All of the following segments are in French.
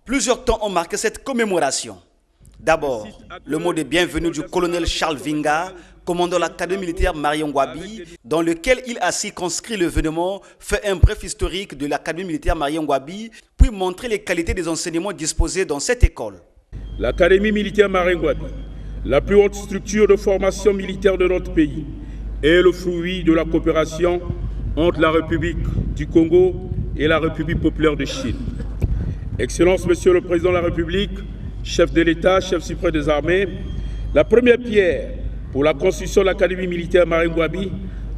Plusieurs temps ont marqué cette commémoration. D'abord, le mot de bienvenue du colonel Charles Vinga, commandant l'académie militaire Marion Ngouabi, dans lequel il a circonscrit l'événement, fait un bref historique de l'académie militaire Marion Ngouabi, puis montrer les qualités des enseignements disposés dans cette école. L'académie militaire Marion Ngouabi, la plus haute structure de formation militaire de notre pays, est le fruit de la coopération entre la République du Congo et la République populaire de Chine. Excellence, Monsieur le Président de la République, chef de l'État, chef suprême des armées, la première pierre pour la construction de l'Académie militaire Marion Ngouabi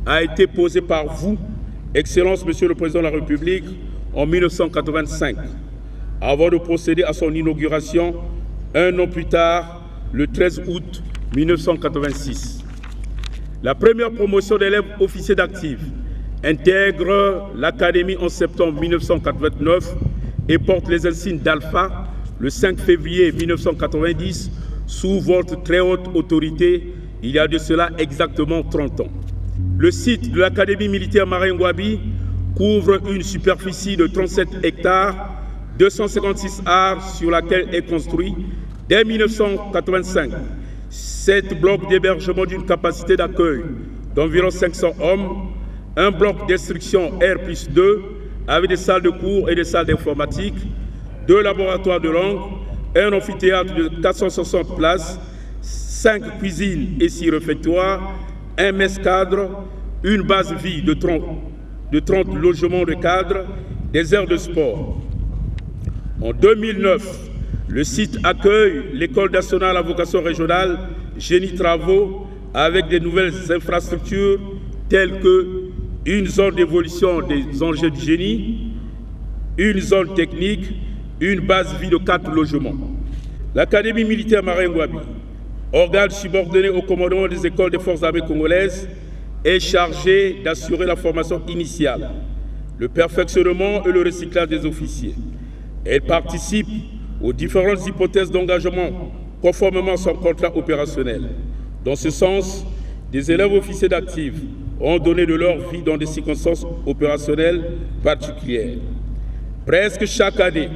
a été posée par vous, Excellence, Monsieur le Président de la République, en 1985, avant de procéder à son inauguration un an plus tard, le 13 août 1986. La première promotion d'élèves officiers d'actifs intègre l'Académie en septembre 1989 et porte les insignes d'Alpha le 5 février 1990 sous votre très haute autorité, il y a de cela exactement 30 ans. Le site de l'Académie militaire Marion Ngouabi couvre une superficie de 37 hectares, 256 arts sur laquelle est construit, dès 1985, 7 blocs d'hébergement d'une capacité d'accueil d'environ 500 hommes, un bloc d'instruction R+2 avec des salles de cours et des salles d'informatique, 2 laboratoires de langue, un amphithéâtre de 460 places, 5 cuisines et 6 réfectoires, un mess cadre, une base vie de 30 logements de cadres, des aires de sport. En 2009, le site accueille l'École nationale à vocation régionale Génie Travaux avec des nouvelles infrastructures telles que une zone d'évolution des engins du génie, une zone technique, une base vie de 4 logements. L'Académie militaire Marion Ngouabi, organe subordonné au commandement des écoles des forces armées congolaises, est chargée d'assurer la formation initiale, le perfectionnement et le recyclage des officiers. Elle participe aux différentes hypothèses d'engagement conformément à son contrat opérationnel. Dans ce sens, des élèves officiers d'actifs ont donné de leur vie dans des circonstances opérationnelles particulières. Presque chaque année,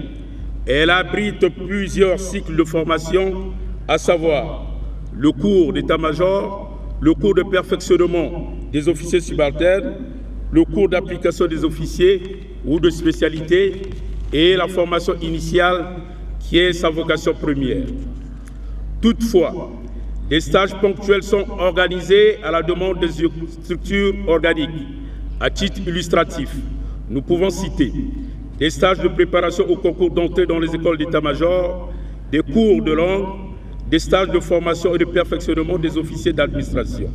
elle abrite plusieurs cycles de formation, à savoir le cours d'état-major, le cours de perfectionnement des officiers subalternes, le cours d'application des officiers ou de spécialité et la formation initiale qui est sa vocation première. Toutefois, des stages ponctuels sont organisés à la demande des structures organiques. À titre illustratif, nous pouvons citer des stages de préparation au concours d'entrée dans les écoles d'état-major, des cours de langue, des stages de formation et de perfectionnement des officiers d'administration.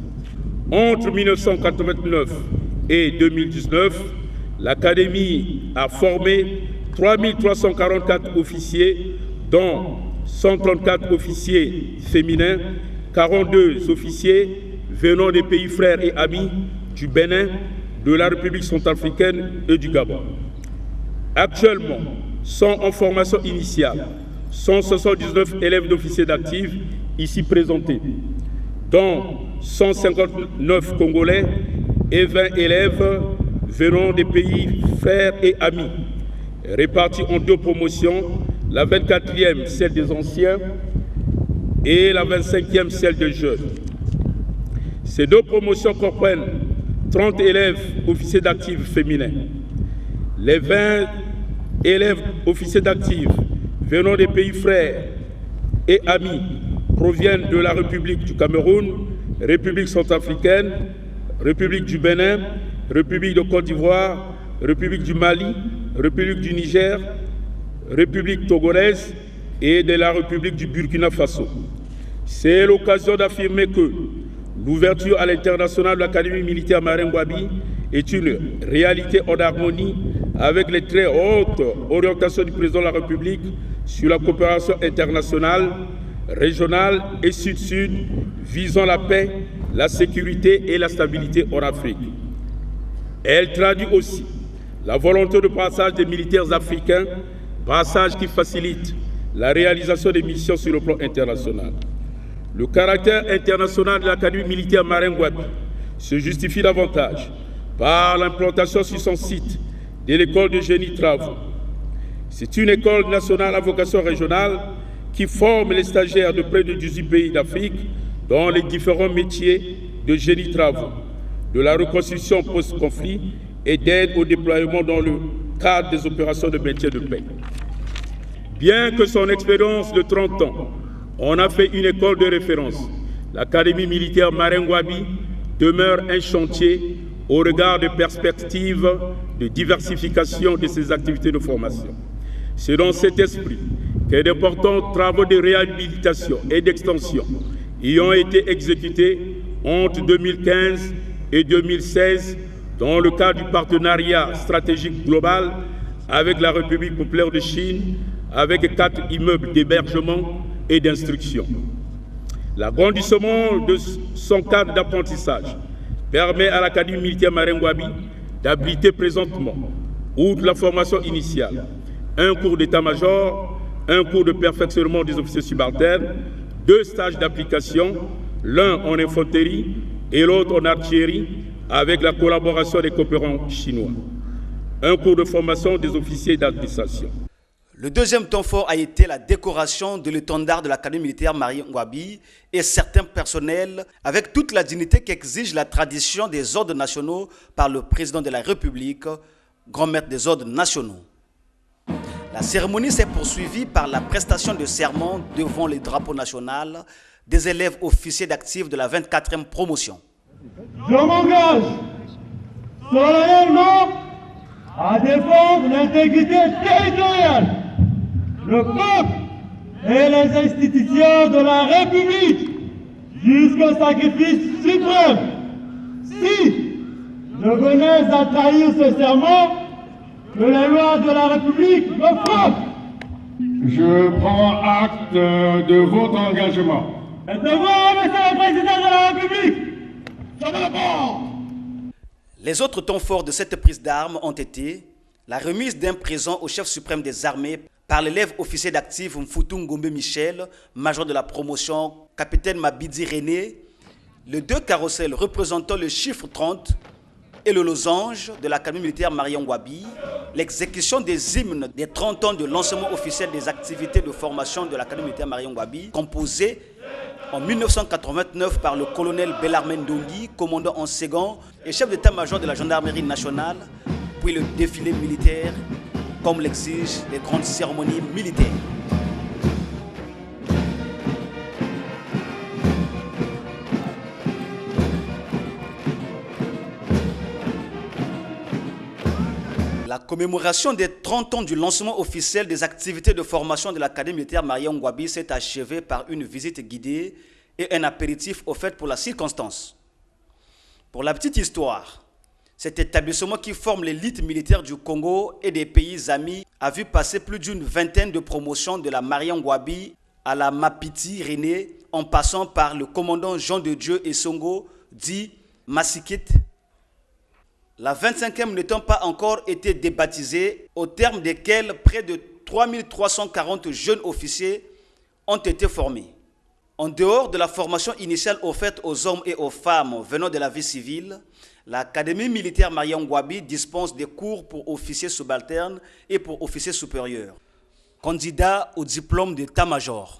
Entre 1989 et 2019, l'Académie a formé 3344 officiers, dont 134 officiers féminins, 42 officiers venant des pays frères et amis du Bénin, de la République centrafricaine et du Gabon. Actuellement, sont en formation initiale 179 élèves d'officiers d'actifs ici présentés, dont 159 Congolais et 20 élèves venant des pays frères et amis, répartis en 2 promotions, la 24e, celle des anciens, et la 25e, celle des jeunes. Ces 2 promotions comprennent 30 élèves officiers d'actifs féminins. Les 20 élèves officiers d'actifs venant des pays frères et amis proviennent de la République du Cameroun, République centrafricaine, République du Bénin, République de Côte d'Ivoire, République du Mali, République du Niger, République togolaise et de la République du Burkina Faso. C'est l'occasion d'affirmer que l'ouverture à l'international de l'Académie militaire Marion Ngouabi est une réalité en harmonie avec les très hautes orientations du président de la République sur la coopération internationale, régionale et sud-sud visant la paix, la sécurité et la stabilité en Afrique. Elle traduit aussi la volonté de passage des militaires africains, passage qui facilite la réalisation des missions sur le plan international. Le caractère international de l'Académie militaire Marion Ngouabi se justifie davantage par l'implantation sur son site de l'école de génie travaux. C'est une école nationale à vocation régionale qui forme les stagiaires de près de 18 pays d'Afrique dans les différents métiers de génie travaux, de la reconstruction post-conflit et d'aide au déploiement dans le cadre des opérations de maintien de paix. Bien que son expérience de 30 ans, on a fait une école de référence. L'Académie militaire Maringouaby demeure un chantier au regard des perspectives de diversification de ses activités de formation. C'est dans cet esprit que d'importants travaux de réhabilitation et d'extension y ont été exécutés entre 2015 et 2016 dans le cadre du partenariat stratégique global avec la République populaire de Chine, avec 4 immeubles d'hébergement et d'instruction. L'agrandissement de son cadre d'apprentissage permet à l'Académie militaire Maringouaby d'habiliter présentement, outre la formation initiale, un cours d'état-major, un cours de perfectionnement des officiers subalternes, 2 stages d'application, l'un en infanterie et l'autre en artillerie, avec la collaboration des coopérants chinois. Un cours de formation des officiers d'administration. Le deuxième temps fort a été la décoration de l'étendard de l'Académie militaire Maringouaby et certains personnels avec toute la dignité qu'exige la tradition des ordres nationaux par le président de la République, grand maître des ordres nationaux. La cérémonie s'est poursuivie par la prestation de serment devant le drapeau national des élèves officiers d'actifs de la 24e promotion. Je m'engage solennellement à défendre l'intégrité territoriale, le peuple et les institutions de la République jusqu'au sacrifice suprême. Si je venais à trahir ce serment, que les lois de la République me frappent. Je prends acte de votre engagement. Et de vous, monsieur le Président de la République, ça va pas. Les autres temps forts de cette prise d'armes ont été la remise d'un présent au chef suprême des armées par l'élève officier d'actif Mfoutou Ngombe Michel, major de la promotion, capitaine Mabidi René, les 2 carrousels représentant le chiffre 30 et le losange de l'Académie militaire Maringouaby, l'exécution des hymnes des 30 ans de lancement officiel des activités de formation de l'Académie militaire Maringouaby, composé en 1989 par le colonel Bellarmé Ndongi, commandant en second et chef d'état-major de la gendarmerie nationale, puis le défilé militaire, comme l'exigent les grandes cérémonies militaires. La commémoration des 30 ans du lancement officiel des activités de formation de l'Académie militaire Maringouaby s'est achevée par une visite guidée et un apéritif offert pour la circonstance. Pour la petite histoire, cet établissement qui forme l'élite militaire du Congo et des pays amis a vu passer plus d'une vingtaine de promotions de la Maringouaby à la Mapiti René, en passant par le commandant Jean de Dieu Essongo, dit Massikit. La 25e n'étant pas encore été débaptisée, au terme desquels près de 3340 jeunes officiers ont été formés. En dehors de la formation initiale offerte aux hommes et aux femmes venant de la vie civile, l'Académie militaire Maringouaby dispense des cours pour officiers subalternes et pour officiers supérieurs, candidats au diplôme d'état-major.